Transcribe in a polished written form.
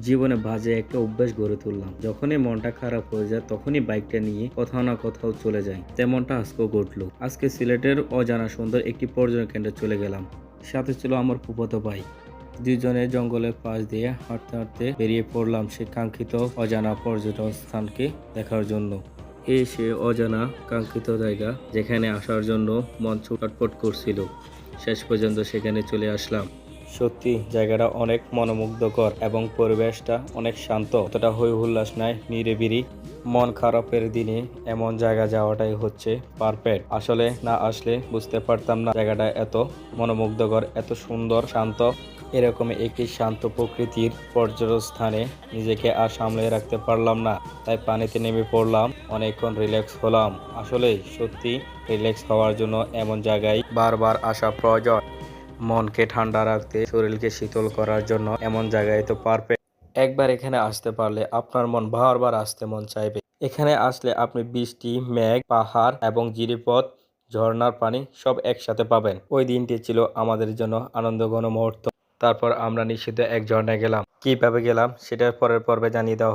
জীবনে বাজে একটা অভ্যাস গড়ে তুললাম। যখনই মনটা খারাপ হয়ে যায় তখনই বাইকটা নিয়ে কোথাও না কোথাও চলে যাই। তেমনটা আজকেও ঘটলো। আজকে সিলেটের অজানা সুন্দর একটি পর্যটন কেন্দ্রে চলে গেলাম। সাথে ছিল আমার ফুফাতো ভাই। দুইজনে জঙ্গলের পাশ দিয়ে হাঁটতে হাঁটতে বেরিয়ে পড়লাম সে কাঙ্ক্ষিত অজানা পর্যটন স্থানকে দেখার জন্য। সে অজানা কাঙ্ক্ষিত জায়গা যেখানে আসার জন্য মন ছটফট করছিল। শেষ পর্যন্ত সেখানে চলে আসলাম। সত্যি জায়গাটা অনেক মনোমুগ্ধকর এবং পরিবেশটা অনেক শান্ত, অতটা হই হুল্লাস নাই, নিরিবিলি। মন খারাপের দিনে এমন জায়গা যাওয়াটাই হচ্ছে পারফেক্ট। আসলে না আসলে বুঝতে পারতাম না জায়গাটা এত মনোমুগ্ধকর, এত সুন্দর, শান্ত। এরকম একটি শান্ত প্রকৃতির পর্যটন স্থানে নিজেকে আর সামলে রাখতে পারলাম না, তাই পানিতে নেমে পড়লাম, অনেকক্ষণ রিল্যাক্স হলাম। আসলে সত্যি রিল্যাক্স হওয়ার জন্য এমন জায়গায় বারবার আসা প্রয়োজন। মনকে ঠান্ডা রাখতে, শরীরকে শীতল করার জন্য এমন জায়গায় তো পারফেক্ট। একবার এখানে আসতে পারলে আপনার মন বারবার আসতে মন চাইবে। এখানে আসলে আপনি বৃষ্টি, মেঘ, পাহাড় এবং গিরিপথ, ঝর্ণার পানি সব একসাথে পাবেন। ওই দিনটি ছিল আমাদের জন্য আনন্দঘন মুহূর্ত। তারপর আমরা নিষিদ্ধ এক ঝর্ণায় গেলাম। কিভাবে গেলাম সেটার পরের পর্বে জানিয়ে দেওয়া